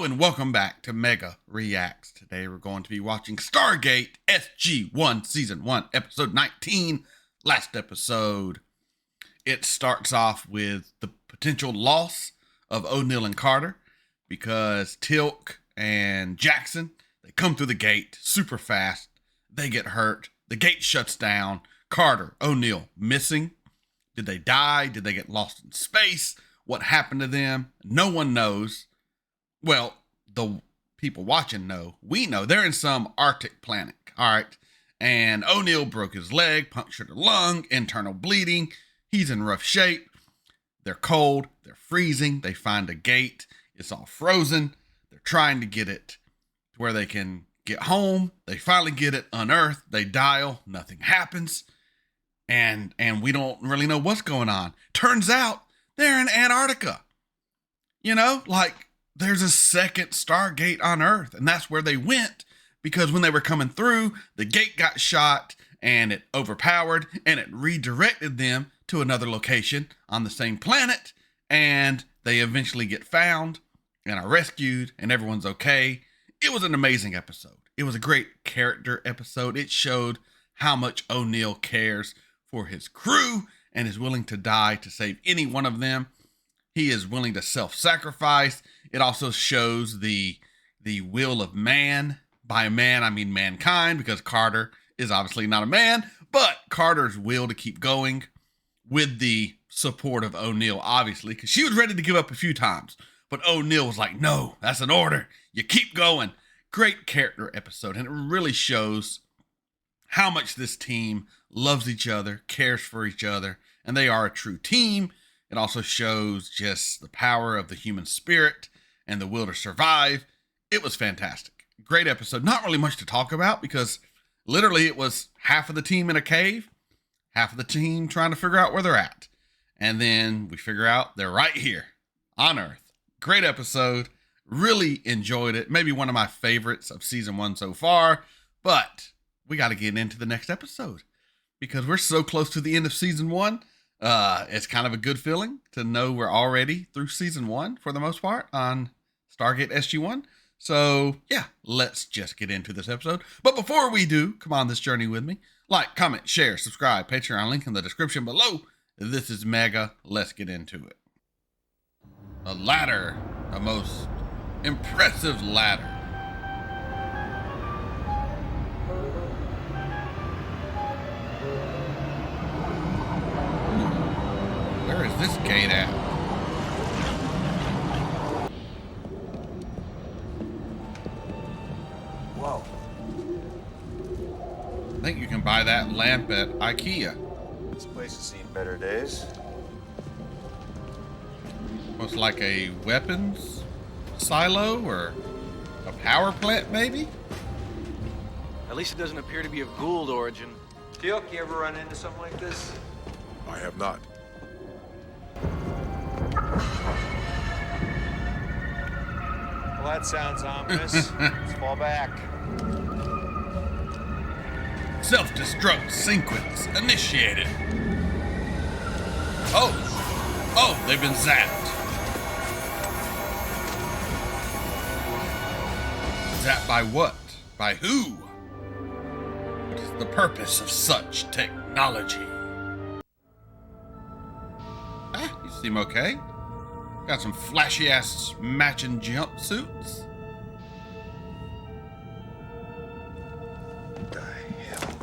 Hello and welcome back to Mega Reacts. Today we're going to be watching Stargate SG-1 Season 1, Episode 19, last episode. It starts off with the potential loss of O'Neill and Carter because Teal'c and Jackson, they come through the gate super fast. They get hurt. The gate shuts down. Carter, O'Neill, missing. Did they die? Did they get lost in space? What happened to them? No one knows. Well, the people watching know. We know. They're in some Arctic planet, all right? And O'Neill broke his leg, punctured a lung, internal bleeding. He's in rough shape. They're cold. They're freezing. They find a gate. It's all frozen. They're trying to get it to where they can get home. They finally get it unearthed. They dial. Nothing happens. And we don't really know what's going on. Turns out they're in Antarctica. You know, like, there's a second Stargate on Earth, and that's where they went, because when they were coming through, the gate got shot, and it overpowered, and it redirected them to another location on the same planet, and they eventually get found, and are rescued, and everyone's okay. It was an amazing episode. It was a great character episode. It showed how much O'Neill cares for his crew, and is willing to die to save any one of them. He is willing to self-sacrifice. It also shows the will of man. By man, I mean mankind, because Carter is obviously not a man, but Carter's will to keep going with the support of O'Neill, obviously, because she was ready to give up a few times. But O'Neill was like, no, that's an order. You keep going. Great character episode, and it really shows how much this team loves each other, cares for each other, and they are a true team. It also shows just the power of the human spirit and the will to survive. It was fantastic. Great episode. Not really much to talk about because literally it was half of the team in a cave, half of the team trying to figure out where they're at. And then we figure out they're right here on Earth. Great episode. Really enjoyed it. Maybe one of my favorites of season 1 so far. But we got to get into the next episode because we're so close to the end of season 1. It's kind of a good feeling to know we're already through season 1 for the most part on Stargate SG-1. So yeah, let's just get into this episode. But before we do, come on this journey with me. Like, comment, share, subscribe, Patreon link in the description below. This is Mega. Let's get into it. A ladder, the most impressive ladder. Where is this gate at? Whoa. I think you can buy that lamp at IKEA. This place has seen better days. Looks like a weapons silo or a power plant, maybe? At least it doesn't appear to be of Gould origin. Teal'c, you ever run into something like this? I have not. Well, that sounds ominous. Let's fall back. Self-destruct sequence initiated. Oh, they've been zapped. Zapped by what? By who? What is the purpose of such technology? You seem okay. Got some flashy ass matching jumpsuits. What the hell?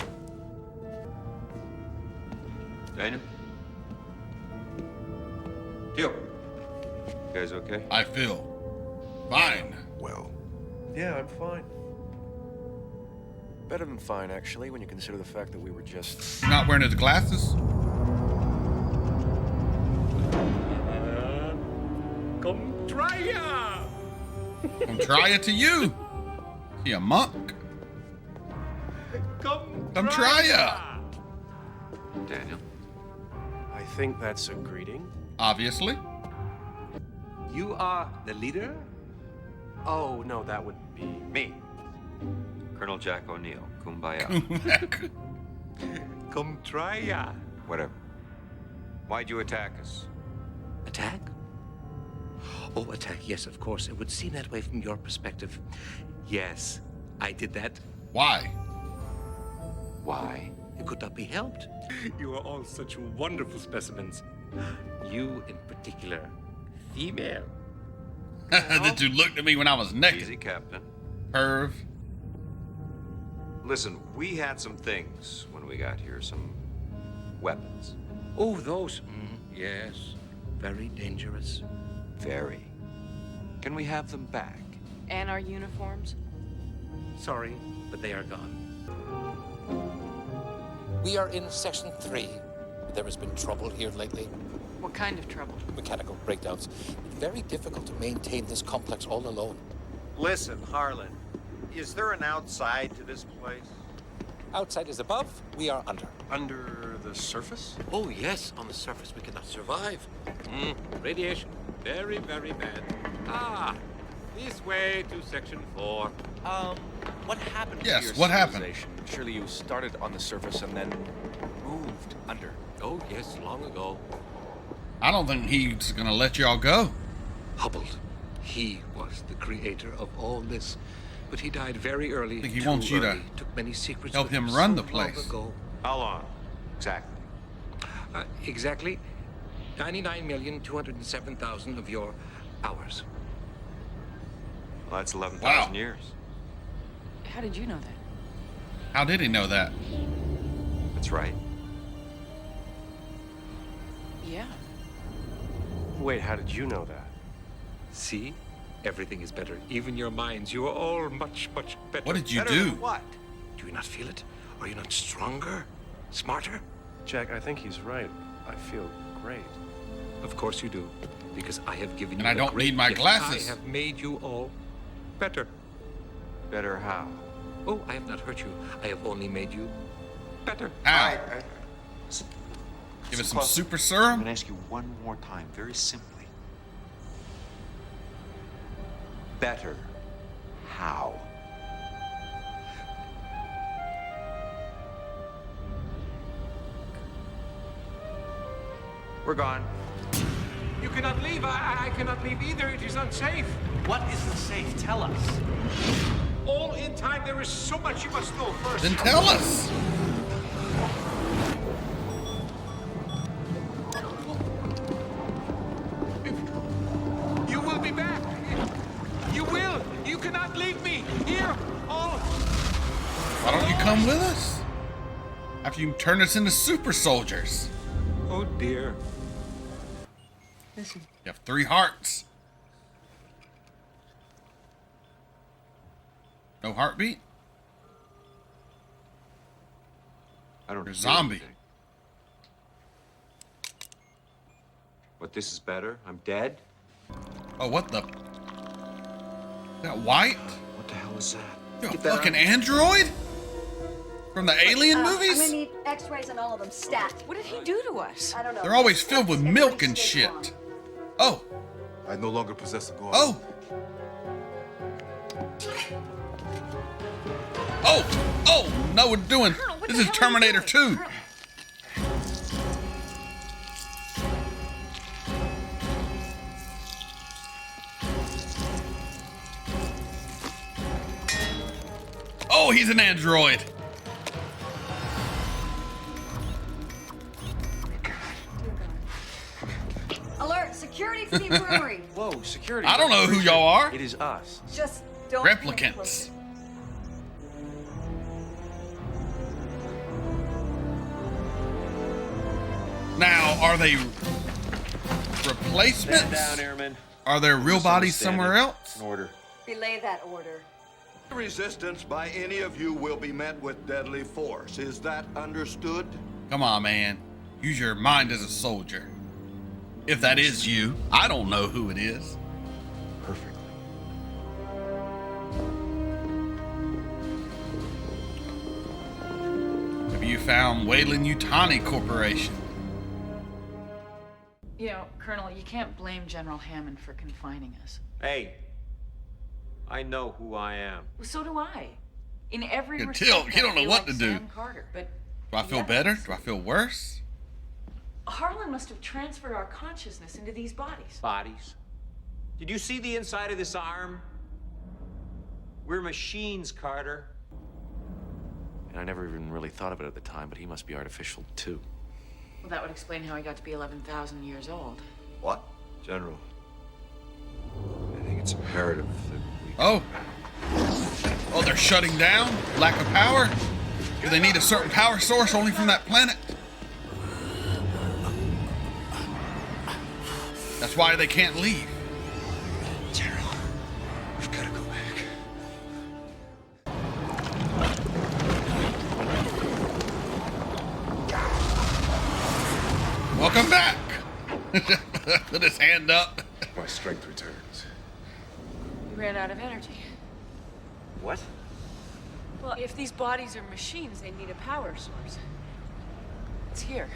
Dana? Teal'c. You guys okay? I feel fine. Well, Yeah, I'm fine. Better than fine, actually, when you consider the fact that we were just... Not wearing his glasses. Come try ya! Come try it to you. He a monk? Come try ya. Daniel? I think that's a greeting. Obviously. You are the leader? Oh, no, that would be... Me. Colonel Jack O'Neill. Kumbaya. Come try ya. Whatever. Why'd you attack us? Attack? Oh, attack, yes, of course. It would seem that way from your perspective. Yes, I did that. Why? Why? It could not be helped. You are all such wonderful specimens. You in particular. Female. That you looked at me when I was naked. Easy, Captain. Perv. Listen, we had some things when we got here, some weapons. Oh, those. Yes. Very dangerous. Very. Can we have them back? And our uniforms? Sorry, but they are gone. We are in Section 3. There has been trouble here lately. What kind of trouble? Mechanical breakdowns. Very difficult to maintain this complex all alone. Listen, Harlan, is there an outside to this place? Outside is above, we are under. Under the surface? Oh, yes, on the surface we cannot survive. Radiation. Very, very bad. Ah, this way to Section 4. What happened Yes, to your what happened? civilization? Surely you started on the surface and then moved under. Oh, yes, long ago. I don't think he's gonna let y'all go. Hubble. He was the creator of all this. But he died very early. I think he too wants you to early. Took many secrets help with him so run the long place. ago. How long? Exactly. Exactly 99,207,000 of your hours. Well, that's 11,000 Wow. years. How did you know that? How did he know that? That's right. Yeah. Wait, how did you know that? See? Everything is better. Even your minds. You are all much, much better. What did you Better do? than what? Do you not feel it? Are you not stronger? Smarter? Jack, I think he's right. I feel great. Of course you do. Because I have given And you I a don't great need my gift. glasses. I have made you all better. Better how? Oh, I have not hurt you. I have only made you better. Ow. Listen, Give us listen some close. super I'm serum. gonna ask you one more time, very simply. Better how? We're gone. You cannot leave. I cannot leave either. It is unsafe. What isn't safe? Tell us. All in time. There is so much you must know first. Then tell us. You will be back. You will. You cannot leave me here. All. Why don't you come with us? After you turn us into super soldiers. Oh, dear. Listen. You have 3 hearts. No heartbeat? I don't You're a hear zombie. anything. What, this is better? I'm dead? Oh, what the? That white? What the hell is that? You're a Get that fucking on. android? From the alien I'm movies? gonna need x-rays on all of them, stat. What did he do to us? I don't know. They're always filled with Everybody's milk and stayed shit. wrong. Oh, I no longer possess a god. oh. Oh, no, we're doing. Colonel, what This the is hell are you Terminator doing? 2. Oh, he's an android. Alert! Security to the infirmary. Whoa, security. I don't know who y'all are. It is us. Just don't come any Replicants. closer. Now, are they replacements? Stand down, Airman. Are there real bodies somewhere else? In order. Belay that order. Resistance by any of you will be met with deadly force. Is that understood? Come on, man. Use your mind as a soldier. If that is you, I don't know who it is. Perfectly. Have you found Wayland Yutani Corporation? You know, Colonel, you can't blame General Hammond for confining us. Hey, I know who I am. Well, so do I. In every Good respect, tilt. You I don't know feel what like to do. Sam Carter, but Do I feel Yes. better? Do I feel worse? Harlan must have transferred our consciousness into these bodies. Bodies? Did you see the inside of this arm? We're machines, Carter. And I never even really thought of it at the time, but he must be artificial too. Well, that would explain how he got to be 11,000 years old. What? General, I think it's imperative that we... Oh. Oh, they're shutting down? Lack of power? Do they need a certain power source only from that planet? That's why they can't leave. General, we've got to go back. Welcome back. Put his hand up. My strength returns. You ran out of energy. What? Well, if these bodies are machines, they need a power source. It's here.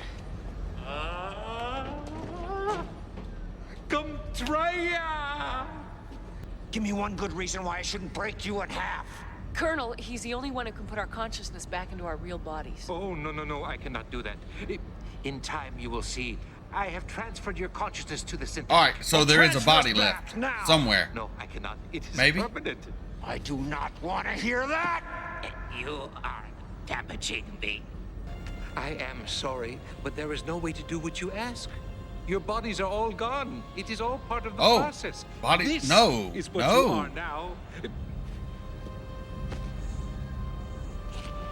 Come try ya! Give me one good reason why I shouldn't break you in half. Colonel, he's the only one who can put our consciousness back into our real bodies. Oh, no, I cannot do that. In time, you will see. I have transferred your consciousness to the center. All right, so there is a body left somewhere. No, I cannot. It is Maybe? permanent. I do not want to hear that! You are damaging me. I am sorry, but there is no way to do what you ask. Your bodies are all gone. It is all part of the process. Body? This No, is what no. you are now.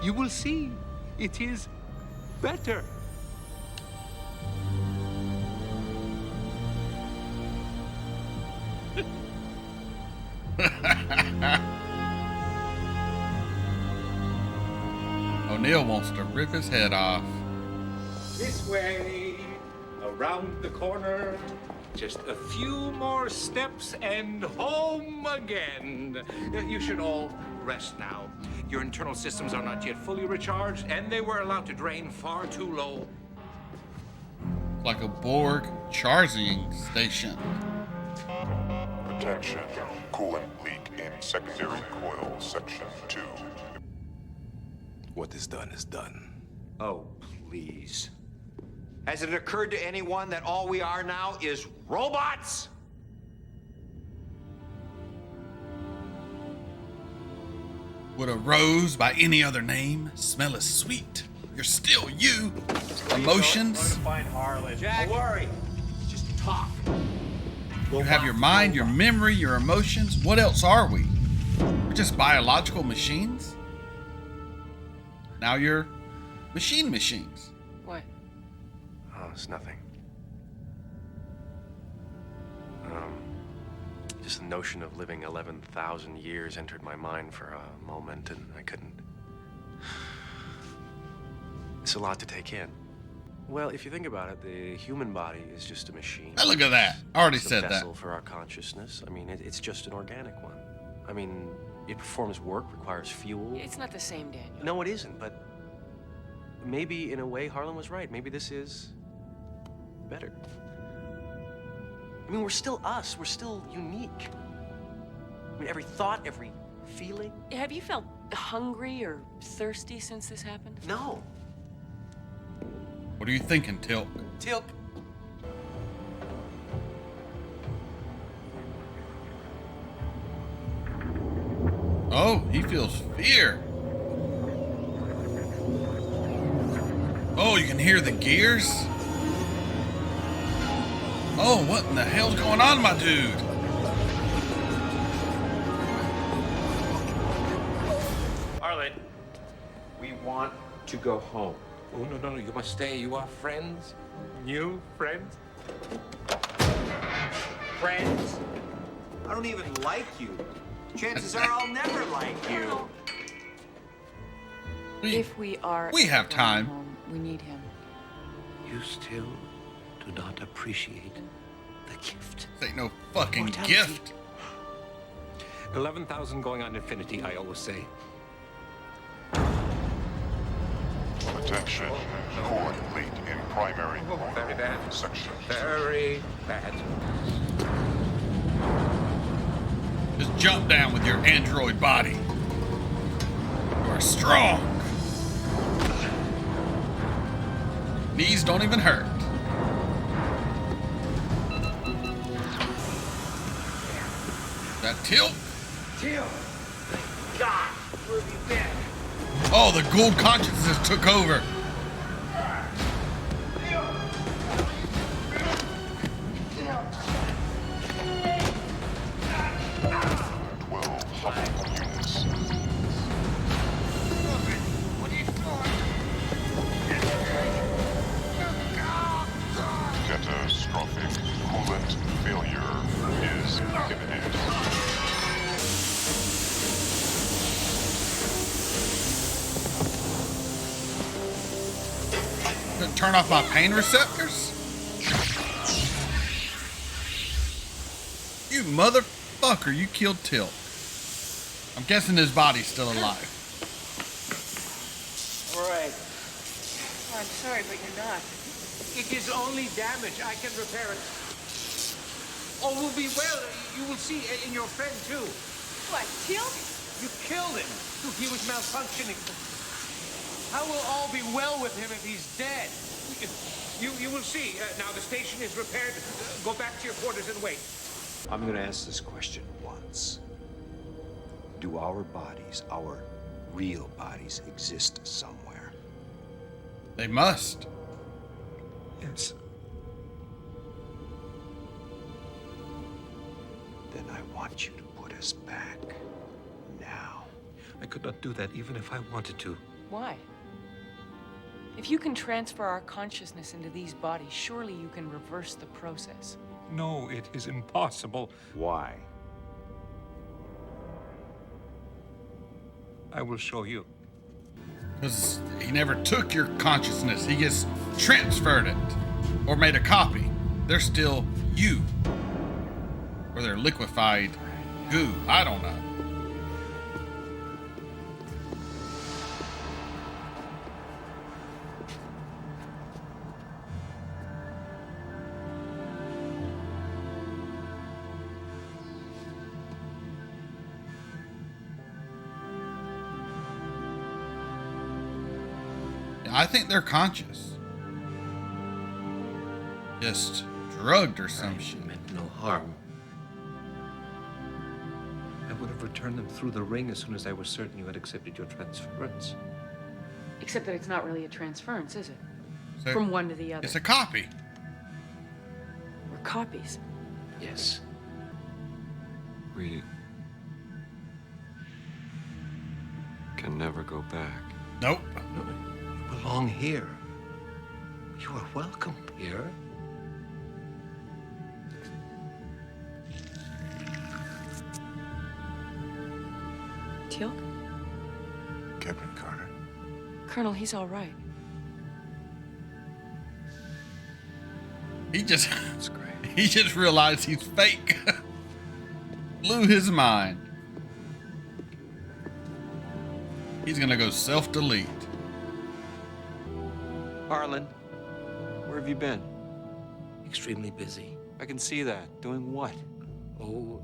You will see. It is better. O'Neill wants to rip his head off. This way, around the corner. Just a few more steps and home again. You should all rest now. Your internal systems are not yet fully recharged, and they were allowed to drain far too low. Like a Borg charging station. Attention, coolant leak in secondary coil section 2. What is done is done. Oh, please. Has it occurred to anyone that all we are now is robots? Would a rose by any other name smell as sweet? You're still you. Emotions. Find Harlan. Jack, don't worry. Just talk. You have your mind, your memory, your emotions. What else are we? We're just biological machines. Now you're machines. What? Oh, it's nothing. Just the notion of living 11,000 years entered my mind for a moment, and I couldn't. It's a lot to take in. Well, if you think about it, the human body is just a machine. Hey, look at that. I already It's said a that. vessel for our consciousness. I mean, it's just an organic one. I mean, it performs work, requires fuel. It's not the same, Daniel. No, it isn't, but maybe in a way Harlan was right. Maybe this is better. I mean, we're still us. We're still unique. I mean, every thought, every feeling. Have you felt hungry or thirsty since this happened? No. What are you thinking, Tilk? Tilk. Oh, he feels fear. Oh, you can hear the gears? Oh, what in the hell's going on, my dude? Harlan, we want to go home. Oh, no, you must stay. You are friends. New friends. Friends? I don't even like you. Chances are I'll never like you. If we are we have going time. home, we need him. You still do not appreciate the gift. This ain't no fucking Mortality. gift. 11,000 going on infinity, I always say. Attention, coolant leak in primary Oh, very bad. section 2. Very bad. Just jump down with your android body. You are strong. Knees don't even hurt. That tilt? Till. Thank God. Where have you been? Oh, the Gould consciousness took over. Catastrophic coolant failure is imminent. Turn off my pain receptors? You motherfucker, you killed Tilt. I'm guessing his body's still alive. All right. Oh, I'm sorry, but you're not. It is only damage. I can repair it. All will be well. You will see in your friend, too. What, Teal? You killed him. He was malfunctioning. How will all be well with him if he's dead? You will see. Now the station is repaired. Go back to your quarters and wait. I'm gonna ask this question once. Do our bodies, our real bodies, exist somewhere? They must. Yes. Then I want you to put us back. Now. I could not do that even if I wanted to. Why? If you can transfer our consciousness into these bodies, surely you can reverse the process. No, it is impossible. Why? I will show you. Because he never took your consciousness. He just transferred it. Or made a copy. They're still you. Or they're liquefied goo. I don't know. I think they're conscious. Just drugged or some shit. Meant no harm. I would have returned them through the ring as soon as I was certain you had accepted your transference. Except that it's not really a transference, is it? So from one to the other. It's a copy. We're copies. Yes. We can never go back. Nope. No, you belong here. You are welcome here. Teal'c? Captain Carter. Colonel, he's all right. He just That's great. he just realized he's fake. Blew his mind. He's gonna go self-delete. Harlan, where have you been? Extremely busy. I can see that. Doing what? Oh,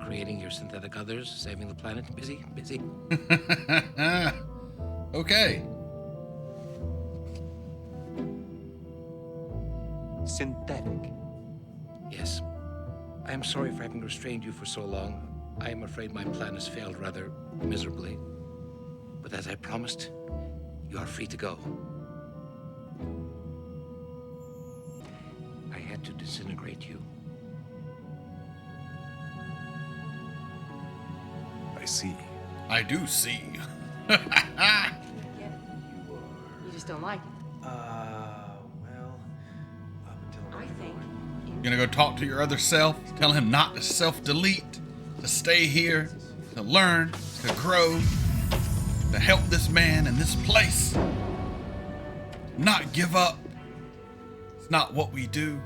creating your synthetic others, saving the planet. Busy, busy. Okay. Synthetic. Yes. I am sorry for having restrained you for so long. I am afraid my plan has failed rather miserably. But as I promised, you are free to go. I had to disintegrate you. I see. I do see. Get it. You just don't like it. Well, up until I think. You're gonna go talk to your other self, tell him not to self-delete, to stay here, to learn, to grow, to help this man in this place. Not give up. It's not what we do.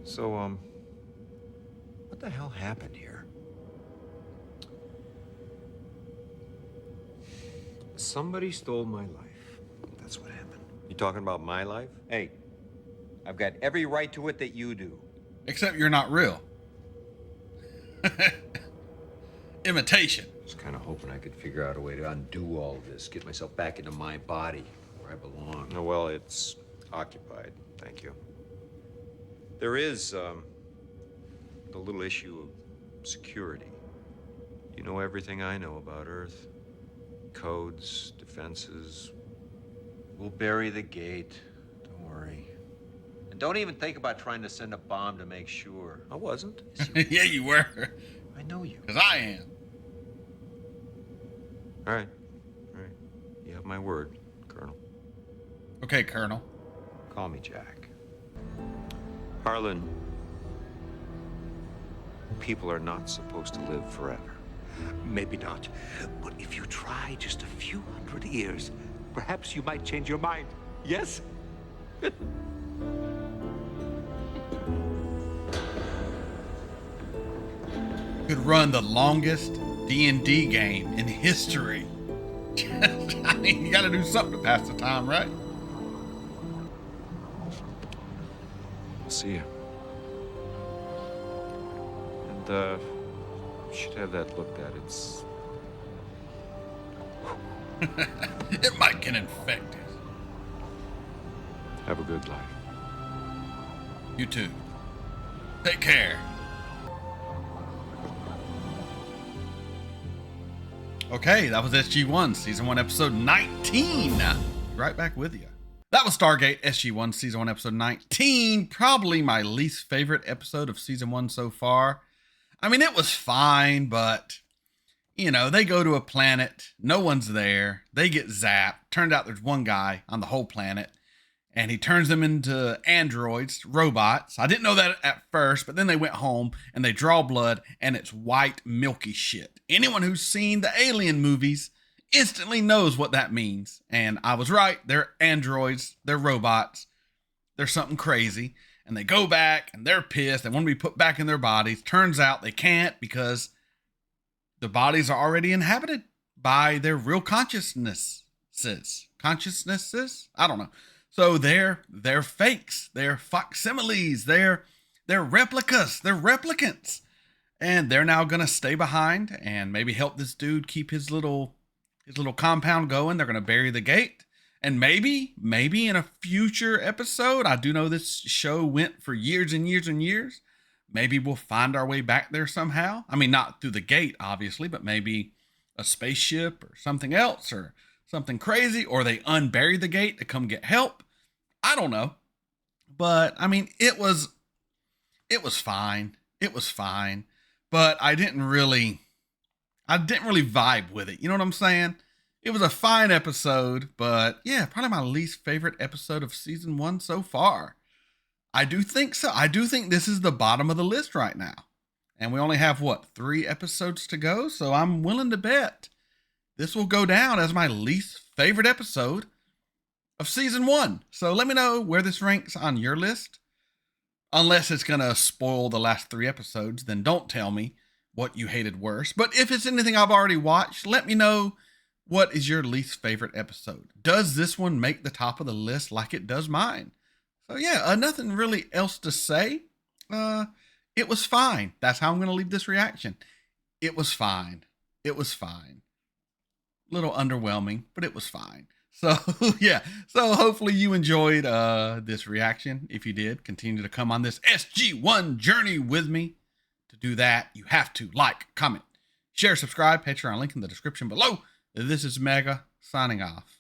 So, what the hell happened here? Somebody stole my life. That's what happened. You talking about my life? Hey, I've got every right to it that you do. Except you're not real. Imitation. I was kind of hoping I could figure out a way to undo all of this, get myself back into my body where I belong. Oh, well, it's occupied. Thank you. There is the little issue of security. You know everything I know about Earth. Codes, defenses. We'll bury the gate. Don't worry. And don't even think about trying to send a bomb to make sure. I wasn't. Yeah, you were. I know you. Because I am. All right. All right. You have my word, Colonel. Okay, Colonel. Call me Jack. Harlan, people are not supposed to live forever. Maybe not. But if you try just a few hundred years, perhaps you might change your mind. Yes? Could run the longest D&D game in history. I mean, you gotta do something to pass the time, right? I'll see you. And, you should have that looked at. It's... It might get infected. Have a good life. You too. Take care. Okay, that was SG-1, Season 1, Episode 19. Right back with you. That was Stargate, SG-1, Season 1, Episode 19. Probably my least favorite episode of Season 1 so far. I mean, it was fine, but, you know, they go to a planet. No one's there. They get zapped. Turned out there's one guy on the whole planet. And he turns them into androids, robots. I didn't know that at first, but then they went home and they draw blood and it's white, milky shit. Anyone who's seen the Alien movies instantly knows what that means. And I was right. They're androids. They're robots. They're something crazy. And they go back and they're pissed. They want to be put back in their bodies. Turns out they can't because the bodies are already inhabited by their real consciousnesses. Consciousnesses? I don't know. So they're fakes, they're facsimiles, they're replicas, they're replicants. And they're now going to stay behind and maybe help this dude keep his little compound going. They're going to bury the gate. And maybe in a future episode, I do know this show went for years and years and years. Maybe we'll find our way back there somehow. I mean, not through the gate, obviously, but maybe a spaceship or something else or something crazy, or they unbury the gate to come get help. I don't know. But I mean, it was fine. It was fine. But I didn't really vibe with it. You know what I'm saying? It was a fine episode, but yeah, probably my least favorite episode of Season 1 so far. I do think so. I do think this is the bottom of the list right now. And we only have, 3 episodes to go? So I'm willing to bet this will go down as my least favorite episode of Season 1. So let me know where this ranks on your list. Unless it's going to spoil the last 3 episodes, then don't tell me what you hated worse. But if it's anything I've already watched, let me know what is your least favorite episode. Does this one make the top of the list like it does mine? So yeah, nothing really else to say. It was fine. That's how I'm going to leave this reaction. It was fine. It was fine. A little underwhelming, but it was fine. So yeah, so hopefully you enjoyed this reaction. If you did, continue to come on this SG-1 journey with me. To do that, you have to like, comment, share, subscribe, Patreon link in the description below. This is Mega signing off.